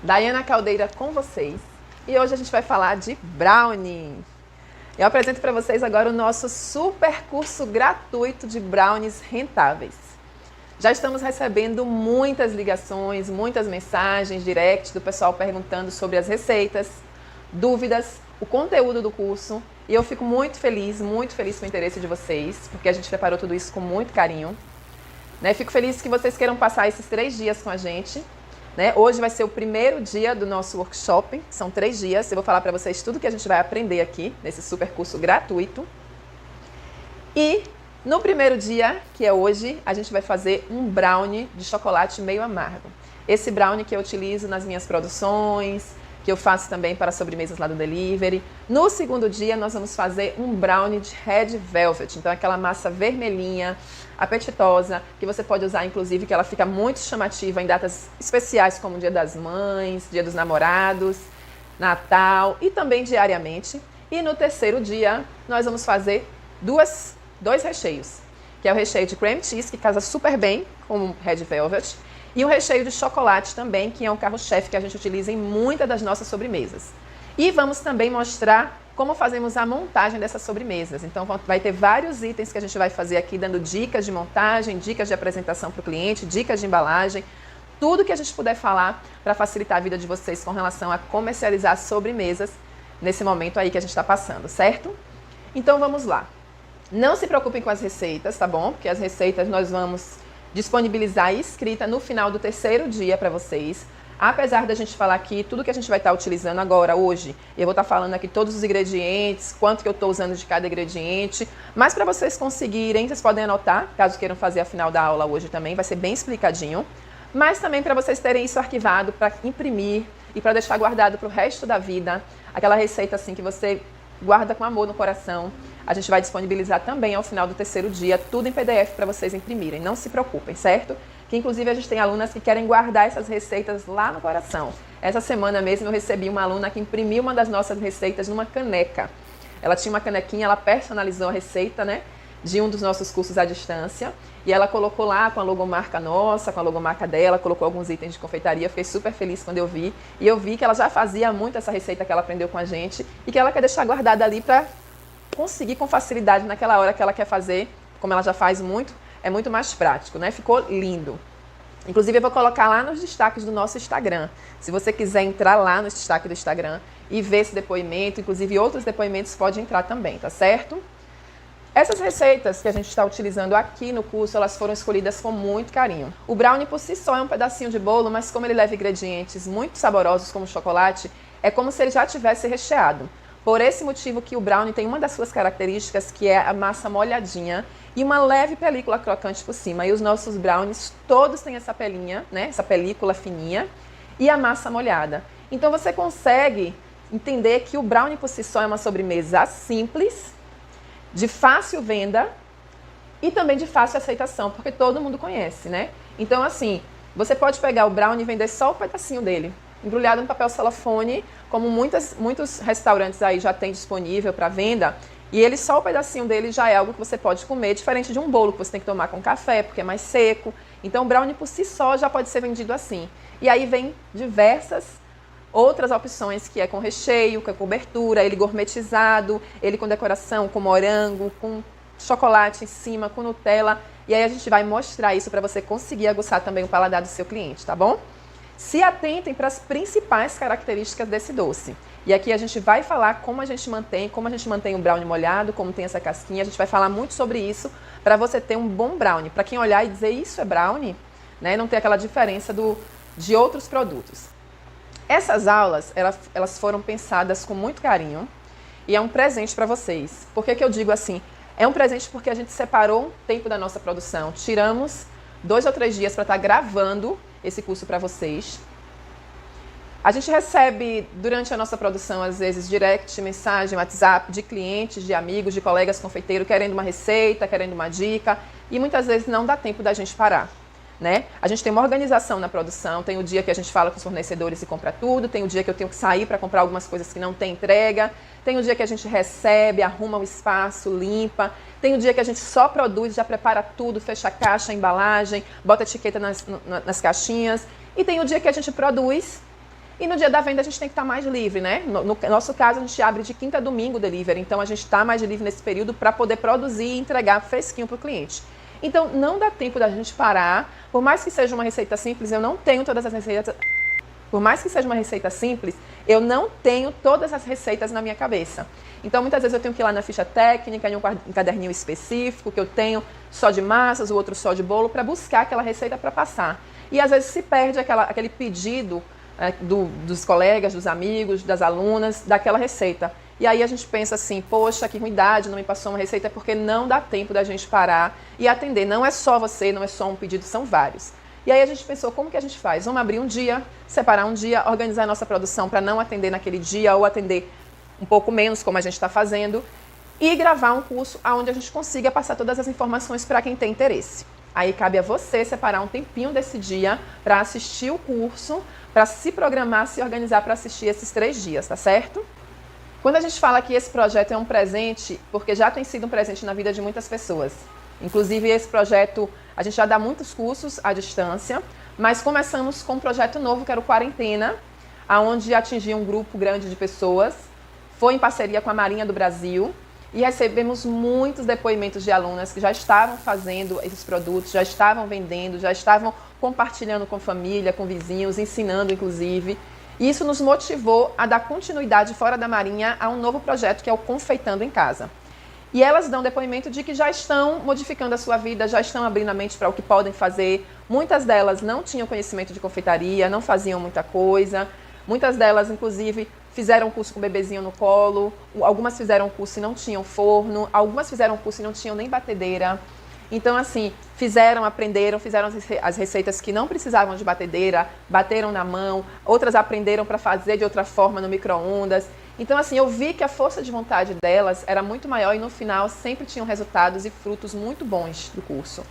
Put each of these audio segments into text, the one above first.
Daiana Caldeira com vocês. E hoje a gente vai falar de brownie. Eu apresento para vocês agora o nosso super curso gratuito de brownies rentáveis. Já estamos recebendo muitas ligações, muitas mensagens, direct do pessoal perguntando sobre as receitas, dúvidas, o conteúdo do curso. E eu fico muito feliz com o interesse de vocês, porque a gente preparou tudo isso com muito carinho. Fico feliz que vocês queiram passar esses 3 dias com a gente. Hoje vai ser o primeiro dia do nosso workshop, são 3 dias. Eu vou falar para vocês tudo que a gente vai aprender aqui, nesse super curso gratuito. E no primeiro dia, que é hoje, a gente vai fazer um brownie de chocolate meio amargo. Esse brownie que eu utilizo nas minhas produções, que eu faço também para sobremesas lá do Delivery. No segundo dia, nós vamos fazer um brownie de Red Velvet. Então, aquela massa vermelhinha, apetitosa, que você pode usar, inclusive, que ela fica muito chamativa em datas especiais, como o Dia das Mães, Dia dos Namorados, Natal e também diariamente. E no terceiro dia, nós vamos fazer dois recheios, que é o recheio de cream cheese, que casa super bem com o Red Velvet, e um recheio de chocolate também, que é um carro-chefe que a gente utiliza em muitas das nossas sobremesas. E vamos também mostrar como fazemos a montagem dessas sobremesas. Então vai ter vários itens que a gente vai fazer aqui, dando dicas de montagem, dicas de apresentação para o cliente, dicas de embalagem, tudo que a gente puder falar para facilitar a vida de vocês com relação a comercializar sobremesas nesse momento aí que a gente está passando, certo? Então vamos lá. Não se preocupem com as receitas, tá bom? Porque as receitas nós vamos disponibilizar escrita no final do terceiro dia para vocês. Apesar da gente falar aqui tudo que a gente vai estar utilizando agora, hoje, eu vou estar falando aqui todos os ingredientes, quanto que eu estou usando de cada ingrediente, mas para vocês conseguirem, vocês podem anotar, caso queiram fazer a final da aula hoje também, vai ser bem explicadinho, mas também para vocês terem isso arquivado para imprimir e para deixar guardado para o resto da vida, aquela receita assim que você guarda com amor no coração. A gente vai disponibilizar também ao final do terceiro dia, tudo em PDF para vocês imprimirem, não se preocupem, certo? Que inclusive a gente tem alunas que querem guardar essas receitas lá no coração. Essa semana mesmo eu recebi uma aluna que imprimiu uma das nossas receitas numa caneca. Ela tinha uma canequinha, ela personalizou a receita, de um dos nossos cursos à distância, e ela colocou lá com a logomarca nossa, com a logomarca dela, colocou alguns itens de confeitaria. Fiquei super feliz quando eu vi, e eu vi que ela já fazia muito essa receita que ela aprendeu com a gente, e que ela quer deixar guardada ali para conseguir com facilidade naquela hora que ela quer fazer, como ela já faz muito, é muito mais prático, Ficou lindo. Inclusive eu vou colocar lá nos destaques do nosso Instagram. Se você quiser entrar lá no destaque do Instagram e ver esse depoimento, inclusive outros depoimentos, pode entrar também, tá certo? Essas receitas que a gente está utilizando aqui no curso, elas foram escolhidas com muito carinho. O brownie por si só é um pedacinho de bolo, mas como ele leva ingredientes muito saborosos como chocolate, é como se ele já tivesse recheado. Por esse motivo que o brownie tem uma das suas características, que é a massa molhadinha e uma leve película crocante por cima. E os nossos brownies todos têm essa pelinha, essa película fininha e a massa molhada. Então você consegue entender que o brownie por si só é uma sobremesa simples, de fácil venda e também de fácil aceitação, porque todo mundo conhece, Então assim, você pode pegar o brownie e vender só o pedacinho dele, embrulhado no papel celofane, como muitos restaurantes aí já tem disponível para venda, e ele só o pedacinho dele já é algo que você pode comer, diferente de um bolo que você tem que tomar com café, porque é mais seco. Então o brownie por si só já pode ser vendido assim. E aí vem diversas outras opções, que é com recheio, com cobertura, ele gourmetizado, ele com decoração, com morango, com chocolate em cima, com Nutella. E aí a gente vai mostrar isso para você conseguir aguçar também o paladar do seu cliente, tá bom? Se atentem para as principais características desse doce. E aqui a gente vai falar como a gente mantém o brownie molhado, como tem essa casquinha. A gente vai falar muito sobre isso para você ter um bom brownie. Para quem olhar e dizer isso é brownie, não ter aquela diferença de outros produtos. Essas aulas, elas foram pensadas com muito carinho e é um presente para vocês. Por que eu digo assim? É um presente porque a gente separou um tempo da nossa produção. Tiramos 2 ou 3 dias para estar gravando esse curso para vocês. A gente recebe durante a nossa produção, às vezes, direct, mensagem, WhatsApp de clientes, de amigos, de colegas confeiteiros querendo uma receita, querendo uma dica, e muitas vezes não dá tempo da gente parar. A gente tem uma organização na produção, tem o dia que a gente fala com os fornecedores e compra tudo, tem o dia que eu tenho que sair para comprar algumas coisas que não tem entrega, tem o dia que a gente recebe, arruma o espaço, limpa, tem o dia que a gente só produz, já prepara tudo, fecha a caixa, a embalagem, bota etiqueta nas caixinhas, e tem o dia que a gente produz E no dia da venda a gente tem que estar mais livre, né? No nosso caso, a gente abre de quinta a domingo o delivery, então a gente está mais livre nesse período para poder produzir e entregar fresquinho para o cliente. Então não dá tempo da gente parar, por mais que seja uma receita simples, eu não tenho todas as receitas. Por mais que seja uma receita simples, eu não tenho todas as receitas na minha cabeça. Então, muitas vezes eu tenho que ir lá na ficha técnica, em um caderninho específico, que eu tenho só de massas, o outro só de bolo, para buscar aquela receita para passar. E às vezes se perde aquele pedido dos colegas, dos amigos, das alunas, daquela receita. E aí a gente pensa assim, poxa, que ruindade, não me passou uma receita, porque não dá tempo da gente parar e atender. Não é só você, não é só um pedido, são vários. E aí a gente pensou, como que a gente faz? Vamos abrir um dia, separar um dia, organizar a nossa produção para não atender naquele dia ou atender um pouco menos, como a gente está fazendo, e gravar um curso onde a gente consiga passar todas as informações para quem tem interesse. Aí cabe a você separar um tempinho desse dia para assistir o curso, para se programar, se organizar para assistir esses 3 dias, tá certo? Quando a gente fala que esse projeto é um presente, porque já tem sido um presente na vida de muitas pessoas. Inclusive, esse projeto, a gente já dá muitos cursos à distância, mas começamos com um projeto novo, que era o Quarentena, onde atingia um grupo grande de pessoas. Foi em parceria com a Marinha do Brasil e recebemos muitos depoimentos de alunas que já estavam fazendo esses produtos, já estavam vendendo, já estavam compartilhando com família, com vizinhos, ensinando inclusive. E isso nos motivou a dar continuidade fora da Marinha a um novo projeto que é o Confeitando em Casa. E elas dão depoimento de que já estão modificando a sua vida, já estão abrindo a mente para o que podem fazer. Muitas delas não tinham conhecimento de confeitaria, não faziam muita coisa. Muitas delas, inclusive, fizeram curso com o bebezinho no colo. Algumas fizeram curso e não tinham forno. Algumas fizeram curso e não tinham nem batedeira. Então, assim, aprenderam, fizeram as receitas que não precisavam de batedeira, bateram na mão. Outras aprenderam para fazer de outra forma no micro-ondas. Então, assim, eu vi que a força de vontade delas era muito maior e no final sempre tinham resultados e frutos muito bons do curso.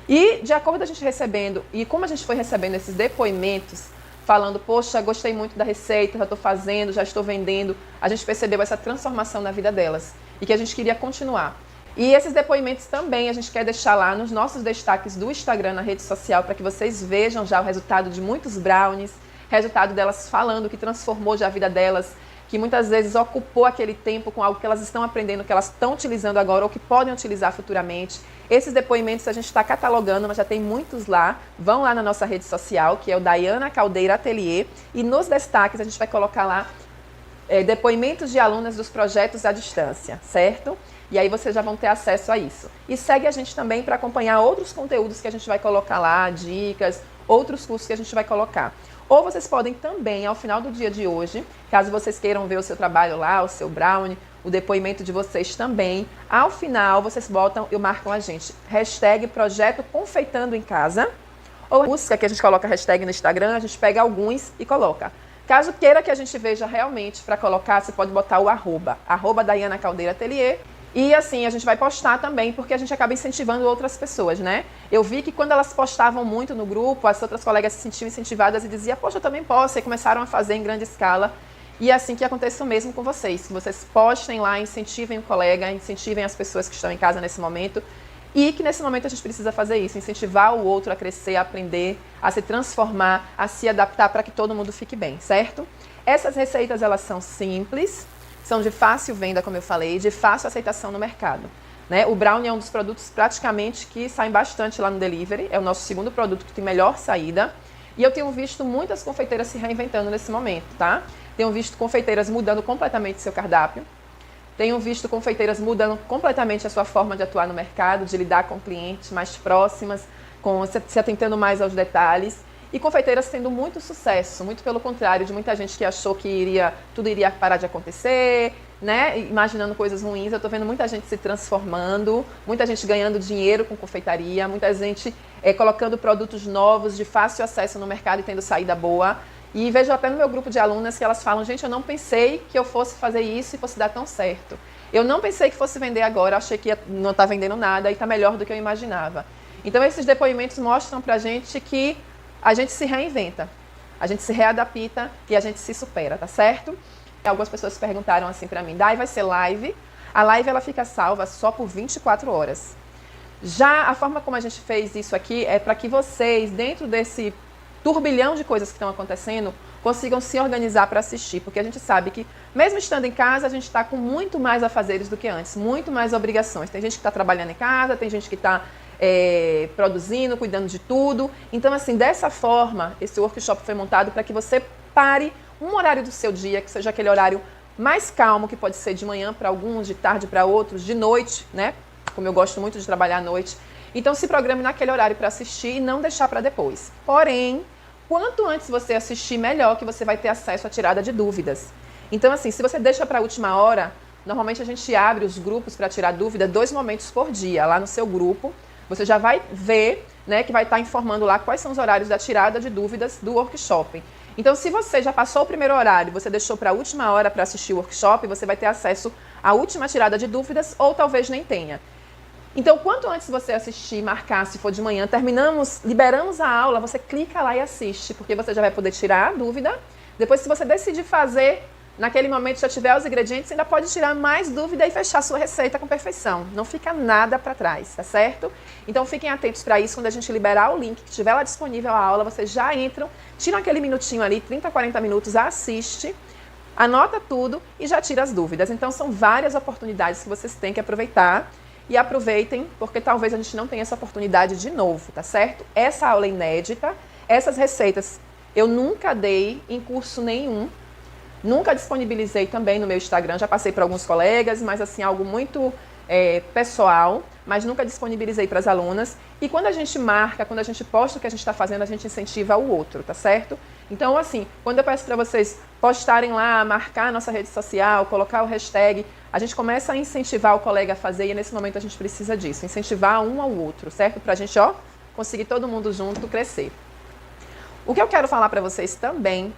E de acordo com a gente recebendo, e como a gente foi recebendo esses depoimentos, falando, poxa, gostei muito da receita, já estou fazendo, já estou vendendo, a gente percebeu essa transformação na vida delas e que a gente queria continuar. E esses depoimentos também a gente quer deixar lá nos nossos destaques do Instagram, na rede social, para que vocês vejam já o resultado de muitos brownies, resultado delas falando que transformou já a vida delas, que muitas vezes ocupou aquele tempo com algo que elas estão aprendendo, que elas estão utilizando agora ou que podem utilizar futuramente. Esses depoimentos a gente está catalogando, mas já tem muitos lá. Vão lá na nossa rede social, que é o Daiana Caldeira Atelier, e nos destaques a gente vai colocar lá depoimentos de alunas dos projetos à distância, certo? E aí vocês já vão ter acesso a isso. E segue a gente também para acompanhar outros conteúdos que a gente vai colocar lá, dicas, outros cursos que a gente vai colocar. Ou vocês podem também, ao final do dia de hoje, caso vocês queiram ver o seu trabalho lá, o seu brownie, o depoimento de vocês também, ao final vocês botam e marcam a gente. Hashtag Projeto Confeitando em Casa. Ou busca que a gente coloca hashtag no Instagram, a gente pega alguns e coloca. Caso queira que a gente veja realmente para colocar, você pode botar o arroba Daiana Caldeira Atelier. E assim, a gente vai postar também, porque a gente acaba incentivando outras pessoas, né? Eu vi que quando elas postavam muito no grupo, as outras colegas se sentiam incentivadas e diziam, poxa, eu também posso, e começaram a fazer em grande escala. E é assim que acontece o mesmo com vocês, que vocês postem lá, incentivem o colega, incentivem as pessoas que estão em casa nesse momento, e que nesse momento a gente precisa fazer isso, incentivar o outro a crescer, a aprender, a se transformar, a se adaptar para que todo mundo fique bem, certo? Essas receitas, elas são simples, são de fácil venda, como eu falei, de fácil aceitação no mercado. Né? O brownie é um dos produtos praticamente que saem bastante lá no delivery, é o nosso segundo produto que tem melhor saída. E eu tenho visto muitas confeiteiras se reinventando nesse momento, tá? Tenho visto confeiteiras mudando completamente seu cardápio. Tenho visto confeiteiras mudando completamente a sua forma de atuar no mercado, de lidar com clientes mais próximas, se atentando mais aos detalhes. E confeiteiras tendo muito sucesso, muito pelo contrário de muita gente que achou que tudo iria parar de acontecer, né? Imaginando coisas ruins. Eu tô vendo muita gente se transformando, muita gente ganhando dinheiro com confeitaria, muita gente colocando produtos novos de fácil acesso no mercado e tendo saída boa. E vejo até no meu grupo de alunas que elas falam, gente, eu não pensei que eu fosse fazer isso e fosse dar tão certo. Eu não pensei que fosse vender agora, achei que não tá vendendo nada e tá melhor do que eu imaginava. Então esses depoimentos mostram pra gente que a gente se reinventa, a gente se readapta e a gente se supera, tá certo? Algumas pessoas perguntaram assim pra mim, Dai, vai ser live? A live ela fica salva só por 24 horas. Já a forma como a gente fez isso aqui é para que vocês, dentro desse turbilhão de coisas que estão acontecendo, consigam se organizar para assistir, porque a gente sabe que, mesmo estando em casa, a gente está com muito mais afazeres do que antes, muito mais obrigações. Tem gente que está trabalhando em casa, tem gente que está produzindo, cuidando de tudo. Então, assim, dessa forma, esse workshop foi montado para que você pare um horário do seu dia, que seja aquele horário mais calmo, que pode ser de manhã para alguns, de tarde para outros, de noite, né? Como eu gosto muito de trabalhar à noite. Então, se programe naquele horário para assistir e não deixar para depois. Porém, quanto antes você assistir, melhor, que você vai ter acesso à tirada de dúvidas. Então, assim, se você deixa para a última hora, normalmente a gente abre os grupos para tirar dúvida 2 momentos por dia. Lá no seu grupo, você já vai ver, né, que vai estar informando lá quais são os horários da tirada de dúvidas do workshop. Então, se você já passou o primeiro horário, você deixou para a última hora para assistir o workshop, você vai ter acesso à última tirada de dúvidas ou talvez nem tenha. Então, quanto antes você assistir, marcar, se for de manhã, liberamos a aula, você clica lá e assiste, porque você já vai poder tirar a dúvida. Depois, se você decidir fazer, naquele momento já tiver os ingredientes, você ainda pode tirar mais dúvida e fechar sua receita com perfeição. Não fica nada para trás, tá certo? Então, fiquem atentos para isso. Quando a gente liberar o link que estiver lá disponível a aula, vocês já entram, tiram aquele minutinho ali, 30, 40 minutos, assiste, anota tudo e já tira as dúvidas. Então, são várias oportunidades que vocês têm que aproveitar. E aproveitem, porque talvez a gente não tenha essa oportunidade de novo, tá certo? Essa aula é inédita, essas receitas eu nunca dei em curso nenhum, nunca disponibilizei também no meu Instagram, já passei para alguns colegas, mas assim, algo muito pessoal, mas nunca disponibilizei para as alunas. E quando a gente marca, quando a gente posta o que a gente está fazendo, a gente incentiva o outro, tá certo? Então, assim, quando eu peço para vocês postarem lá, marcar a nossa rede social, colocar o hashtag, a gente começa a incentivar o colega a fazer e nesse momento a gente precisa disso, incentivar um ao outro, certo? Para a gente, conseguir todo mundo junto crescer. O que eu quero falar para vocês também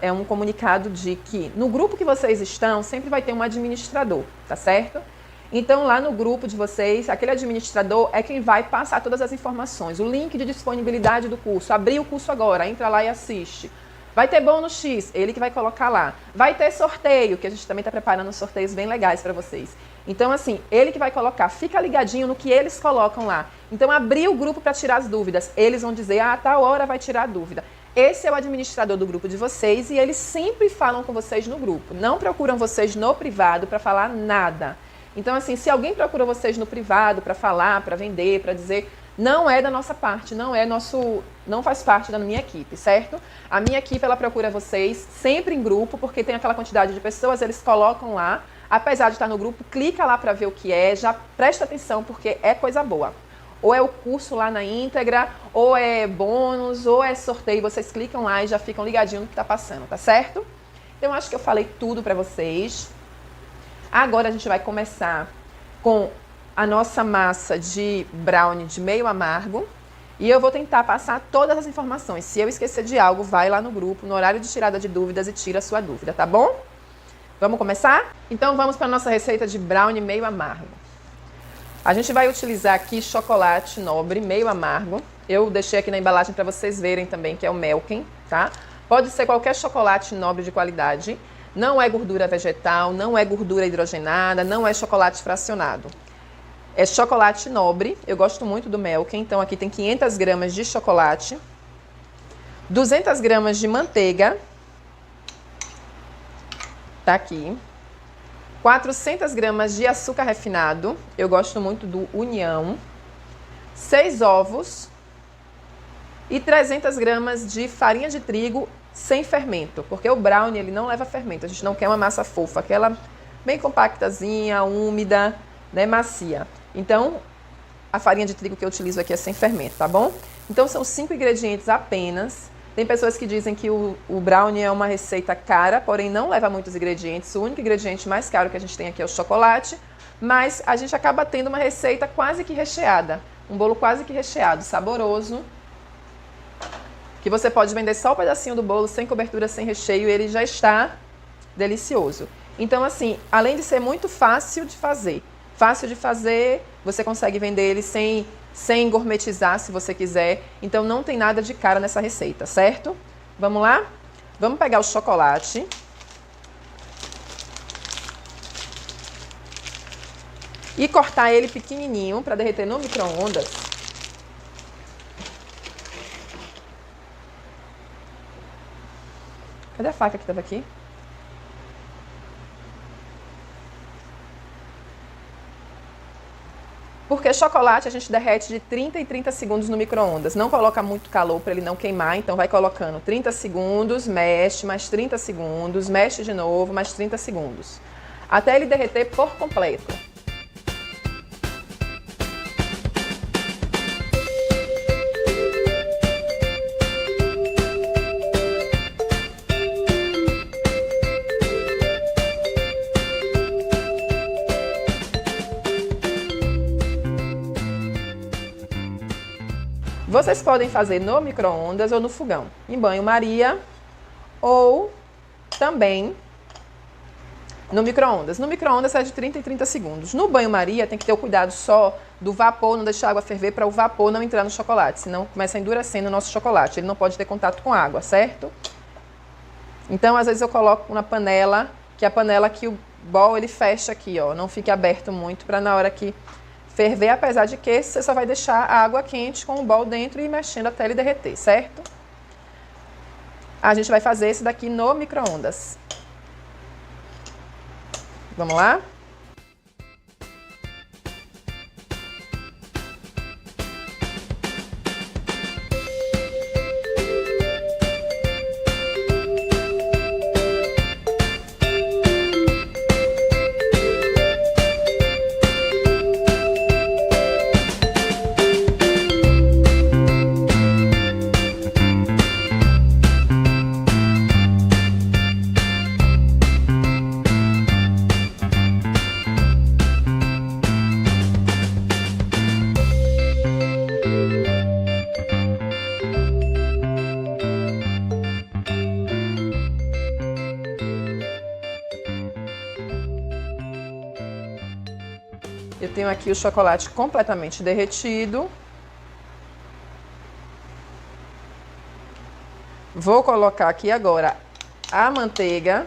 é um comunicado de que no grupo que vocês estão, sempre vai ter um administrador, tá certo? Então, lá no grupo de vocês, aquele administrador é quem vai passar todas as informações, o link de disponibilidade do curso, abrir o curso agora, entra lá e assiste. Vai ter bônus X, ele que vai colocar lá. Vai ter sorteio, que a gente também está preparando sorteios bem legais para vocês. Então, assim, ele que vai colocar, fica ligadinho no que eles colocam lá. Então, abrir o grupo para tirar as dúvidas. Eles vão dizer, tal hora vai tirar a dúvida. Esse é o administrador do grupo de vocês e eles sempre falam com vocês no grupo. Não procuram vocês no privado para falar nada. Então, assim, se alguém procura vocês no privado para falar, para vender, para dizer, não é da nossa parte, não faz parte da minha equipe, certo? A minha equipe, ela procura vocês sempre em grupo, porque tem aquela quantidade de pessoas, eles colocam lá, apesar de estar no grupo, clica lá para ver o que é, já presta atenção, porque é coisa boa. Ou é o curso lá na íntegra, ou é bônus, ou é sorteio, vocês clicam lá e já ficam ligadinhos no que está passando, tá certo? Então, acho que eu falei tudo para vocês. Agora a gente vai começar com a nossa massa de brownie de meio amargo e eu vou tentar passar todas as informações. Se eu esquecer de algo, vai lá no grupo, no horário de tirada de dúvidas e tira a sua dúvida, tá bom? Vamos começar? Então vamos para a nossa receita de brownie meio amargo. A gente vai utilizar aqui chocolate nobre meio amargo. Eu deixei aqui na embalagem para vocês verem também, que é o Melken, tá? Pode ser qualquer chocolate nobre de qualidade. Não é gordura vegetal, não é gordura hidrogenada, não é chocolate fracionado. É chocolate nobre, eu gosto muito do Melken, então aqui tem 500 gramas de chocolate, 200 gramas de manteiga, tá aqui, 400 gramas de açúcar refinado, eu gosto muito do União, 6 ovos e 300 gramas de farinha de trigo sem fermento, porque o brownie ele não leva fermento, a gente não quer uma massa fofa, aquela bem compactazinha, úmida, né, macia. Então, a farinha de trigo que eu utilizo aqui é sem fermento, tá bom? Então, são 5 ingredientes apenas. Tem pessoas que dizem que o brownie é uma receita cara, porém não leva muitos ingredientes. O único ingrediente mais caro que a gente tem aqui é o chocolate, mas a gente acaba tendo uma receita quase que recheada, um bolo quase que recheado, saboroso, que você pode vender só um pedacinho do bolo, sem cobertura, sem recheio, e ele já está delicioso. Então, assim, além de ser muito fácil de fazer, você consegue vender ele sem gourmetizar, se você quiser. Então, não tem nada de cara nessa receita, certo? Vamos lá? Vamos pegar o chocolate. E cortar ele pequenininho para derreter no micro-ondas. Cadê a faca que estava aqui? Porque chocolate a gente derrete de 30 em 30 segundos no micro-ondas. Não coloca muito calor para ele não queimar, então vai colocando 30 segundos, mexe, mais 30 segundos, mexe de novo, mais 30 segundos. Até ele derreter por completo. Vocês podem fazer no micro-ondas ou no fogão, em banho-maria ou também no micro-ondas. No micro-ondas é de 30 em 30 segundos. No banho-maria tem que ter o cuidado só do vapor, não deixar a água ferver para o vapor não entrar no chocolate, senão começa a endurecer o nosso chocolate. Ele não pode ter contato com água, certo? Então, às vezes eu coloco na panela, que é a panela que o bol ele fecha aqui, ó, não fique aberto muito para na hora que ferver, apesar de que você só vai deixar a água quente com o bol dentro e mexendo até ele derreter, certo? A gente vai fazer esse daqui no micro-ondas. Vamos lá? Eu tenho aqui o chocolate completamente derretido. Vou colocar aqui agora a manteiga.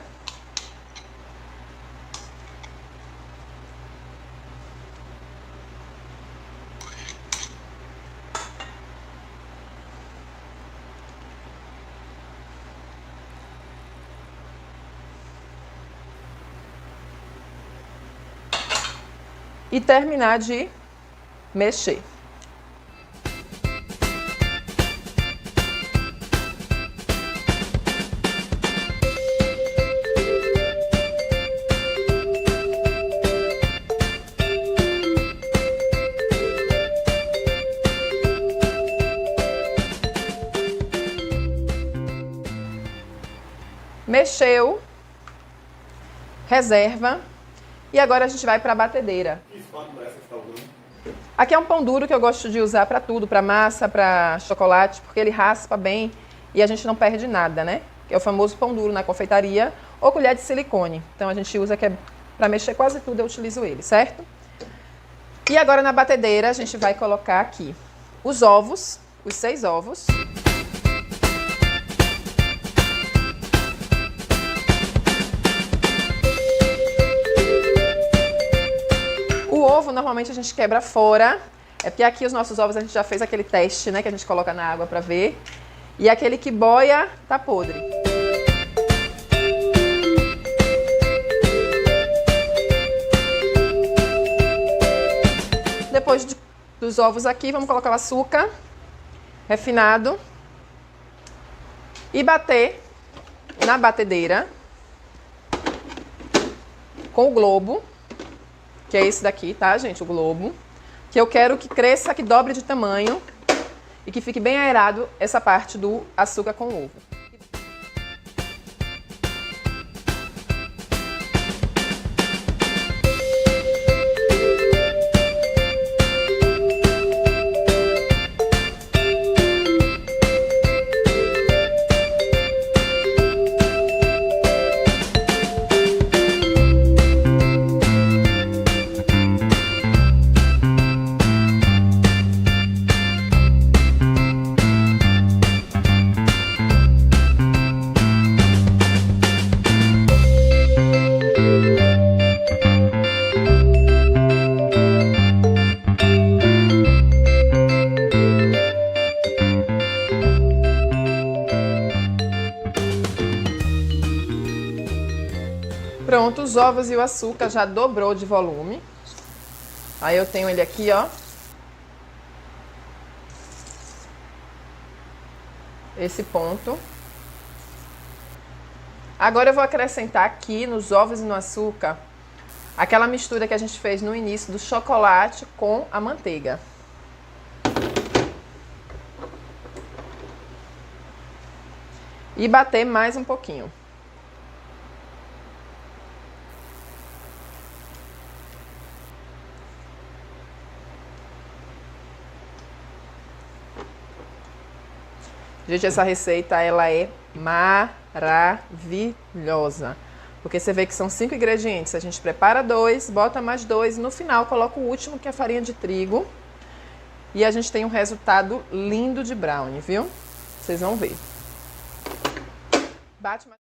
E terminar de mexer. Mexeu, reserva. E agora a gente vai para a batedeira. Aqui é um pão duro que eu gosto de usar para tudo, para massa, para chocolate, porque ele raspa bem e a gente não perde nada, né? Que é o famoso pão duro na confeitaria ou colher de silicone. Então a gente usa que é para mexer quase tudo, eu utilizo ele, certo? E agora na batedeira a gente vai colocar aqui os ovos, os 6 ovos. O ovo, normalmente, a gente quebra fora. É porque aqui os nossos ovos a gente já fez aquele teste, né? Que a gente coloca na água pra ver. E aquele que boia tá podre. Depois dos ovos aqui, vamos colocar o açúcar refinado. E bater na batedeira com o globo. Que é esse daqui, tá, gente? O globo. Que eu quero que cresça, que dobre de tamanho e que fique bem aerado essa parte do açúcar com o ovo. Os ovos e o açúcar já dobrou de volume. Aí eu tenho ele aqui, ó. Esse ponto. Agora eu vou acrescentar aqui nos ovos e no açúcar aquela mistura que a gente fez no início do chocolate com a manteiga. E bater mais um pouquinho. Gente, essa receita, ela é maravilhosa. Porque você vê que são 5 ingredientes. A gente prepara 2, bota mais 2 e no final coloca o último, que é a farinha de trigo. E a gente tem um resultado lindo de brownie, viu? Vocês vão ver. Bate mais.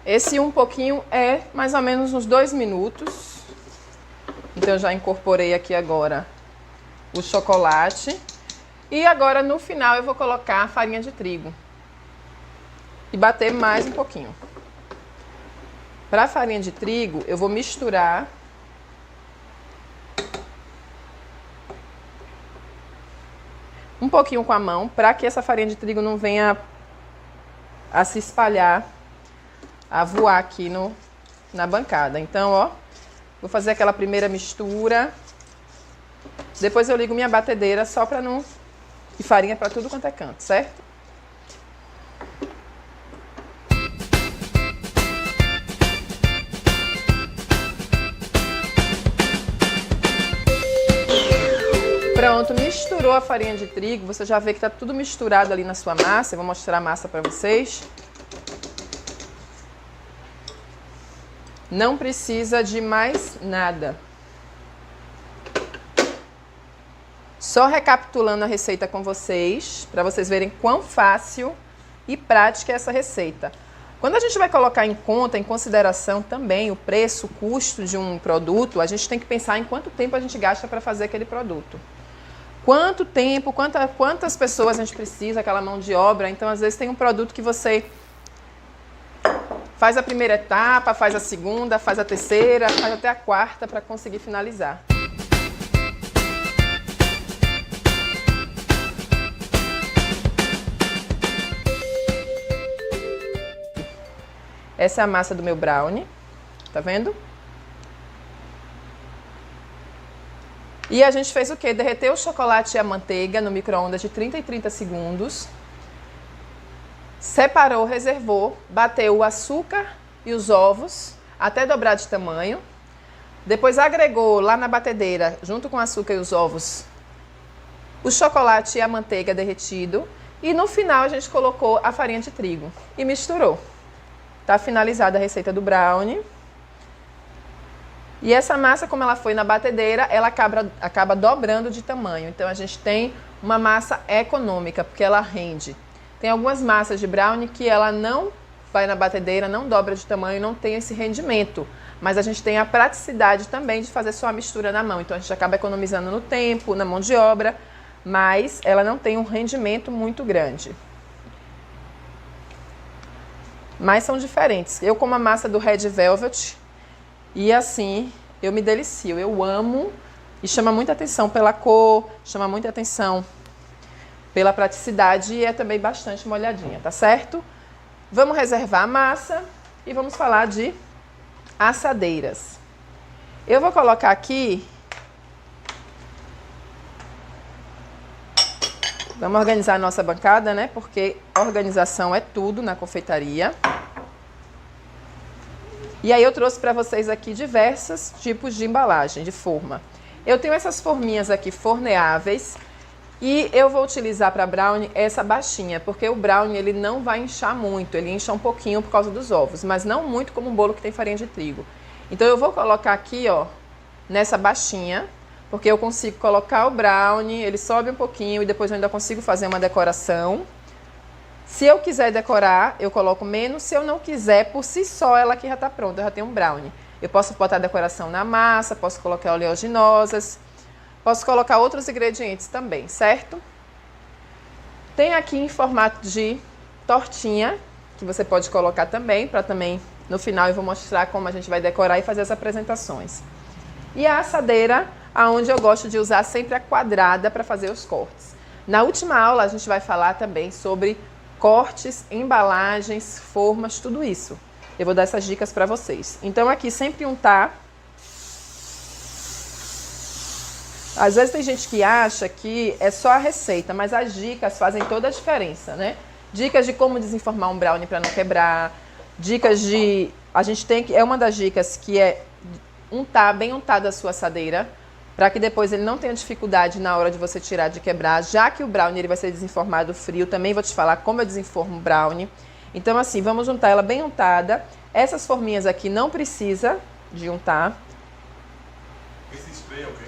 Esse um pouquinho é mais ou menos uns 2 minutos. Então eu já incorporei aqui agora o chocolate. E agora no final eu vou colocar a farinha de trigo. E bater mais um pouquinho. Para a farinha de trigo eu vou misturar um pouquinho com a mão, para que essa farinha de trigo não venha a se espalhar, a voar aqui na bancada. Então, ó, vou fazer aquela primeira mistura. Depois eu ligo minha batedeira só para não ir farinha para tudo quanto é canto, certo? Pronto, misturou a farinha de trigo. Você já vê que tá tudo misturado ali na sua massa. Eu vou mostrar a massa para vocês. Não precisa de mais nada. Só recapitulando a receita com vocês, para vocês verem quão fácil e prática é essa receita. Quando a gente vai colocar em conta, em consideração também o preço, o custo de um produto, a gente tem que pensar em quanto tempo a gente gasta para fazer aquele produto. Quanto tempo, quantas pessoas a gente precisa, aquela mão de obra. Então, às vezes tem um produto que você faz a primeira etapa, faz a segunda, faz a terceira, faz até a quarta para conseguir finalizar. Essa é a massa do meu brownie, tá vendo? E a gente fez o quê? Derreteu o chocolate e a manteiga no micro-ondas de 30 em 30 segundos. Separou, reservou, bateu o açúcar e os ovos até dobrar de tamanho. Depois agregou lá na batedeira, junto com o açúcar e os ovos, o chocolate e a manteiga derretido. E no final a gente colocou a farinha de trigo e misturou. Tá finalizada a receita do brownie. E essa massa, como ela foi na batedeira, ela acaba dobrando de tamanho. Então a gente tem uma massa econômica, porque ela rende. Tem algumas massas de brownie que ela não vai na batedeira, não dobra de tamanho, não tem esse rendimento. Mas a gente tem a praticidade também de fazer só a mistura na mão. Então a gente acaba economizando no tempo, na mão de obra, mas ela não tem um rendimento muito grande. Mas são diferentes. Eu como a massa do Red Velvet e assim eu me delicio. Eu amo e chama muita atenção pela cor, chama muita atenção pela praticidade e é também bastante molhadinha, tá certo? Vamos reservar a massa e vamos falar de assadeiras. Eu vou colocar aqui... Vamos organizar a nossa bancada, né? Porque organização é tudo na confeitaria. E aí eu trouxe para vocês aqui diversos tipos de embalagem, de forma. Eu tenho essas forminhas aqui forneáveis e eu vou utilizar para brownie essa baixinha, porque o brownie ele não vai inchar muito, ele incha um pouquinho por causa dos ovos, mas não muito como um bolo que tem farinha de trigo. Então eu vou colocar aqui, ó, nessa baixinha, porque eu consigo colocar o brownie, ele sobe um pouquinho e depois eu ainda consigo fazer uma decoração. Se eu quiser decorar, eu coloco menos. Se eu não quiser, por si só, ela aqui já está pronta, eu já tenho um brownie. Eu posso botar decoração na massa, posso colocar oleaginosas, posso colocar outros ingredientes também, certo? Tem aqui em formato de tortinha, que você pode colocar também, para também, no final, eu vou mostrar como a gente vai decorar e fazer as apresentações. E a assadeira, aonde eu gosto de usar sempre a quadrada para fazer os cortes. Na última aula, a gente vai falar também sobre cortes, embalagens, formas, tudo isso. Eu vou dar essas dicas para vocês. Então, aqui sempre untar. Às vezes tem gente que acha que é só a receita, mas as dicas fazem toda a diferença, né? Dicas de como desenformar um brownie para não quebrar. Dicas de... A gente tem que... É uma das dicas que é untar, bem untada a sua assadeira, para que depois ele não tenha dificuldade na hora de você tirar, de quebrar. Já que o brownie ele vai ser desenformado frio, também vou te falar como eu desenformo o brownie. Então assim, vamos untar ela bem untada. Essas forminhas aqui não precisa de untar. Esse spray é o quê?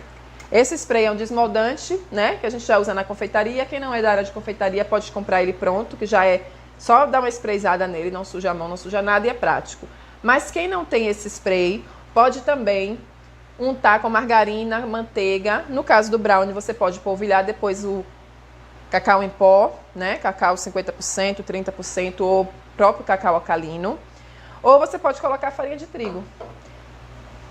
Esse spray é um desmoldante, né, que a gente já usa na confeitaria. Quem não é da área de confeitaria pode comprar ele pronto, que já é só dar uma sprayzada nele, não suja a mão, não suja nada e é prático. Mas quem não tem esse spray, pode também untar com margarina, manteiga. No caso do brownie, você pode polvilhar depois o cacau em pó, né, cacau 50%, 30% ou próprio cacau alcalino. Ou você pode colocar farinha de trigo.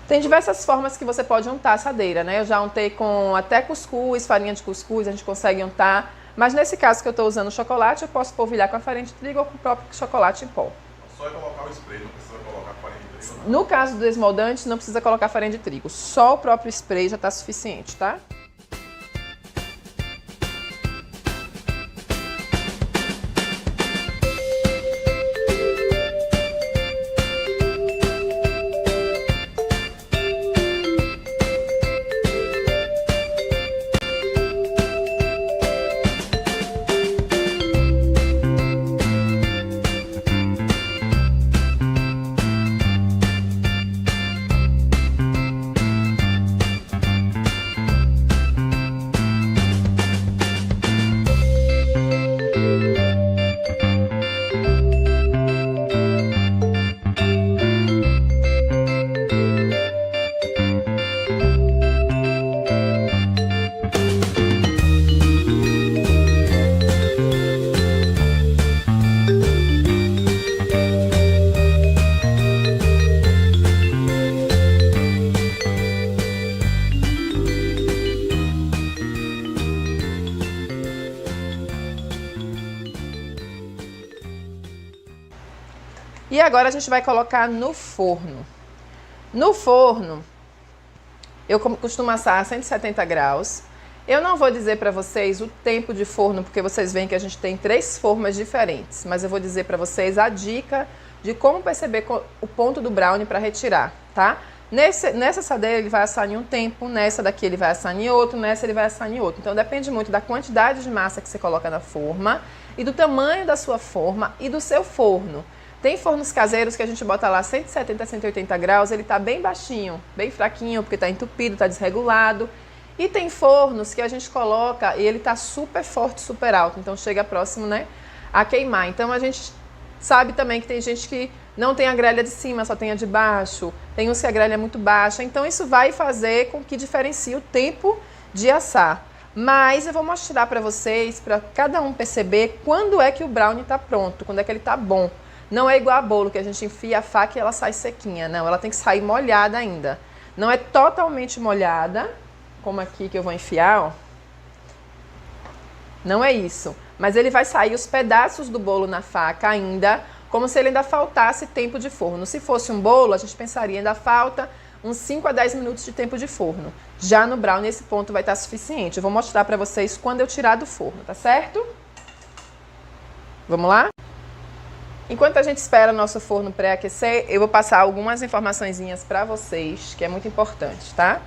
Tem diversas formas que você pode untar a assadeira, né? Eu já untei com até cuscuz, farinha de cuscuz, a gente consegue untar. Mas nesse caso que eu estou usando chocolate, eu posso polvilhar com a farinha de trigo ou com o próprio chocolate em pó. Só é colocar o spray, não precisa colocar farinha de trigo, não. No caso do desmoldante, não precisa colocar farinha de trigo. Só o próprio spray já está suficiente, tá? E agora a gente vai colocar no forno. No forno, eu costumo assar a 170 graus. Eu não vou dizer para vocês o tempo de forno, porque vocês veem que a gente tem 3 formas diferentes. Mas eu vou dizer para vocês a dica de como perceber o ponto do brownie para retirar, tá? Nessa assadeira ele vai assar em um tempo, nessa daqui ele vai assar em outro, nessa ele vai assar em outro. Então depende muito da quantidade de massa que você coloca na forma e do tamanho da sua forma e do seu forno. Tem fornos caseiros que a gente bota lá 170, 180 graus, ele tá bem baixinho, bem fraquinho, porque tá entupido, tá desregulado. E tem fornos que a gente coloca e ele tá super forte, super alto, então chega próximo, né, a queimar. Então a gente sabe também que tem gente que não tem a grelha de cima, só tem a de baixo. Tem uns que a grelha é muito baixa, então isso vai fazer com que diferencie o tempo de assar. Mas eu vou mostrar para vocês, para cada um perceber quando é que o brownie tá pronto, quando é que ele tá bom. Não é igual a bolo, que a gente enfia a faca e ela sai sequinha. Não, ela tem que sair molhada ainda. Não é totalmente molhada, como aqui que eu vou enfiar, ó. Não é isso. Mas ele vai sair os pedaços do bolo na faca ainda, como se ele ainda faltasse tempo de forno. Se fosse um bolo, a gente pensaria ainda falta uns 5 a 10 minutos de tempo de forno. Já no brownie, esse ponto vai estar suficiente. Eu vou mostrar para vocês quando eu tirar do forno, tá certo? Vamos lá? Enquanto a gente espera o nosso forno pré-aquecer, eu vou passar algumas informaçõezinhas para vocês, que é muito importante, tá?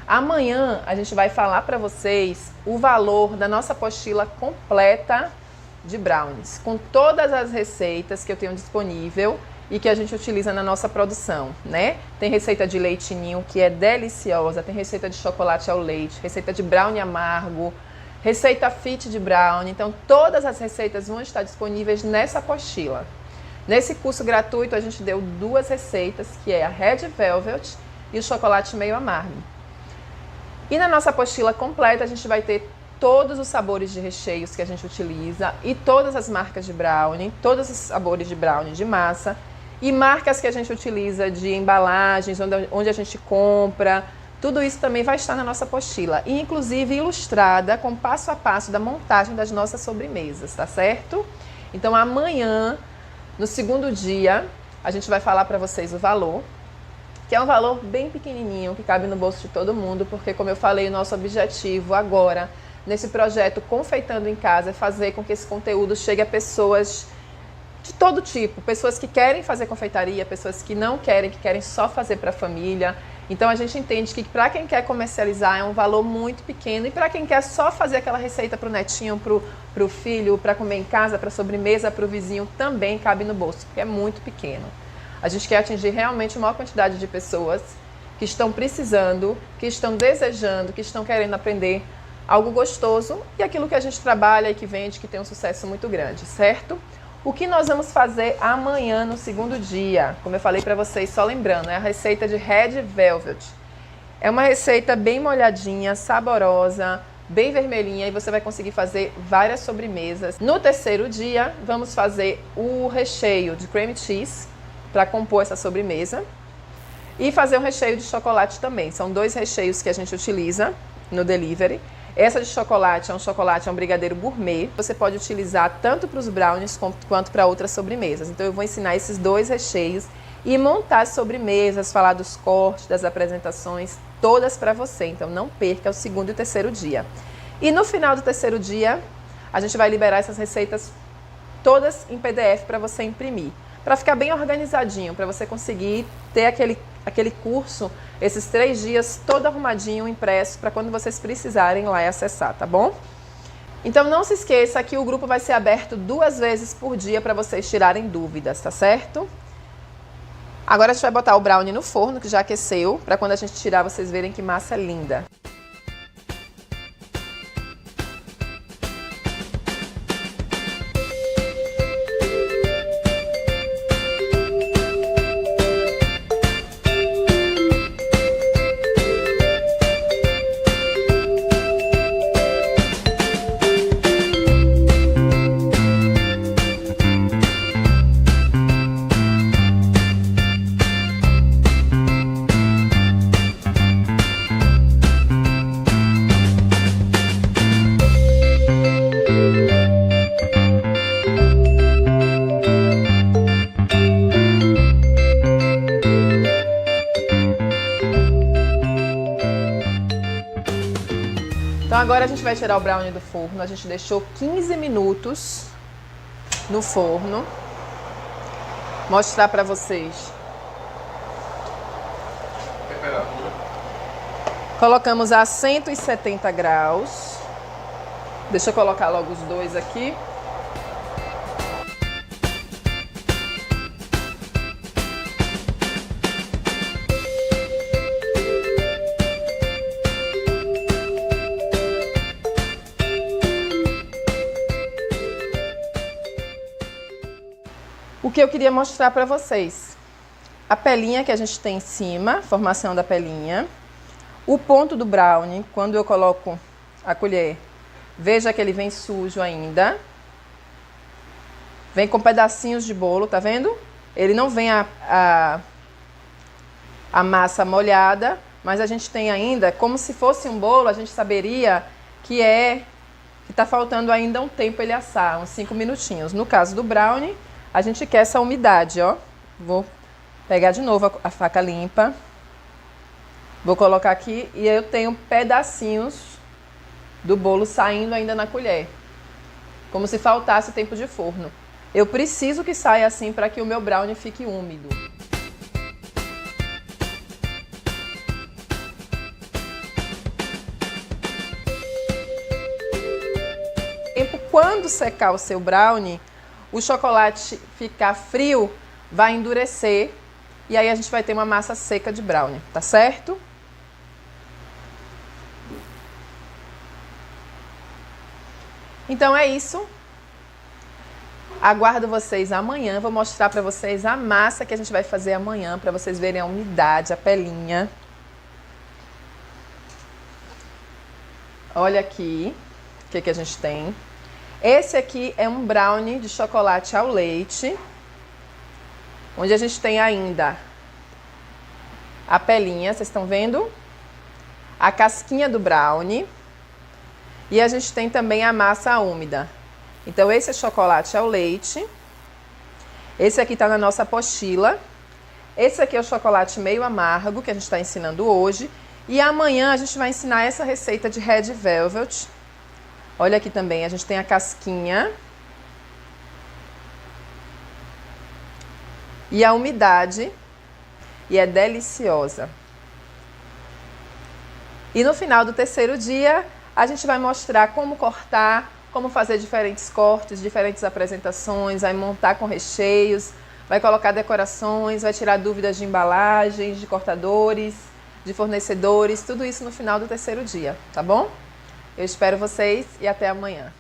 Amanhã a gente vai falar para vocês o valor da nossa apostila completa de brownies, com todas as receitas que eu tenho disponível e que a gente utiliza na nossa produção, né? Tem receita de leite ninho, que é deliciosa, tem receita de chocolate ao leite, receita de brownie amargo, receita fit de brownie. Então, todas as receitas vão estar disponíveis nessa apostila. Nesse curso gratuito, a gente deu 2 receitas, que é a Red Velvet e o chocolate meio amargo. E na nossa apostila completa, a gente vai ter todos os sabores de recheios que a gente utiliza e todas as marcas de brownie, todos os sabores de brownie de massa e marcas que a gente utiliza de embalagens, onde a gente compra. Tudo isso também vai estar na nossa apostila, e inclusive ilustrada com passo a passo da montagem das nossas sobremesas, tá certo? Então amanhã, no segundo dia, a gente vai falar para vocês o valor, que é um valor bem pequenininho, que cabe no bolso de todo mundo, porque, como eu falei, o nosso objetivo agora, nesse projeto Confeitando em Casa, é fazer com que esse conteúdo chegue a pessoas de todo tipo, pessoas que querem fazer confeitaria, pessoas que não querem, que querem só fazer para a família. Então a gente entende que para quem quer comercializar é um valor muito pequeno, e para quem quer só fazer aquela receita para o netinho, para o filho, para comer em casa, para sobremesa, para o vizinho, também cabe no bolso, porque é muito pequeno. A gente quer atingir realmente a maior quantidade de pessoas que estão precisando, que estão desejando, que estão querendo aprender algo gostoso e aquilo que a gente trabalha e que vende, que tem um sucesso muito grande, certo? O que nós vamos fazer amanhã no segundo dia, como eu falei para vocês, só lembrando, é a receita de Red Velvet. É uma receita bem molhadinha, saborosa, bem vermelhinha, e você vai conseguir fazer várias sobremesas. No terceiro dia, vamos fazer o recheio de cream cheese para compor essa sobremesa e fazer um recheio de chocolate também. São 2 recheios que a gente utiliza no delivery. Essa de chocolate é um brigadeiro gourmet. Você pode utilizar tanto para os brownies quanto para outras sobremesas. Então eu vou ensinar esses 2 recheios e montar as sobremesas, falar dos cortes, das apresentações, todas para você. Então não perca o segundo e o terceiro dia. E no final do terceiro dia, a gente vai liberar essas receitas todas em PDF para você imprimir, para ficar bem organizadinho, para você conseguir ter aquele curso, esses 3 dias, todo arrumadinho, impresso, para quando vocês precisarem lá e acessar, tá bom? Então não se esqueça que o grupo vai ser aberto 2 vezes por dia para vocês tirarem dúvidas, tá certo? Agora a gente vai botar o brownie no forno, que já aqueceu, para quando a gente tirar vocês verem que massa linda. Então agora a gente vai tirar o brownie do forno. A gente deixou 15 minutos no forno. Mostrar para vocês. Temperatura. Colocamos a 170 graus. Deixa eu colocar logo os 2 aqui. O que eu queria mostrar para vocês, a pelinha que a gente tem em cima, formação da pelinha, o ponto do brownie, quando eu coloco a colher, veja que ele vem sujo ainda, vem com pedacinhos de bolo, tá vendo? Ele não vem a massa molhada, mas a gente tem ainda, como se fosse um bolo, a gente saberia que tá faltando ainda um tempo ele assar, uns 5 minutinhos. No caso do brownie, a gente quer essa umidade, ó. Vou pegar de novo a faca limpa. Vou colocar aqui e eu tenho pedacinhos do bolo saindo ainda na colher. Como se faltasse tempo de forno. Eu preciso que saia assim para que o meu brownie fique úmido. Quando secar o seu brownie, o chocolate ficar frio, vai endurecer e aí a gente vai ter uma massa seca de brownie, tá certo? Então é isso. Aguardo vocês amanhã. Vou mostrar para vocês a massa que a gente vai fazer amanhã, para vocês verem a umidade, a pelinha. Olha aqui o que a gente tem. Esse aqui é um brownie de chocolate ao leite, onde a gente tem ainda a pelinha, vocês estão vendo? A casquinha do brownie. E a gente tem também a massa úmida. Então esse é chocolate ao leite. Esse aqui tá na nossa apostila. Esse aqui é o chocolate meio amargo, que a gente está ensinando hoje. E amanhã a gente vai ensinar essa receita de Red Velvet. Olha aqui também, a gente tem a casquinha. E a umidade. E é deliciosa. E no final do terceiro dia, a gente vai mostrar como cortar, como fazer diferentes cortes, diferentes apresentações, vai montar com recheios, vai colocar decorações, vai tirar dúvidas de embalagens, de cortadores, de fornecedores, tudo isso no final do terceiro dia, tá bom? Eu espero vocês e até amanhã.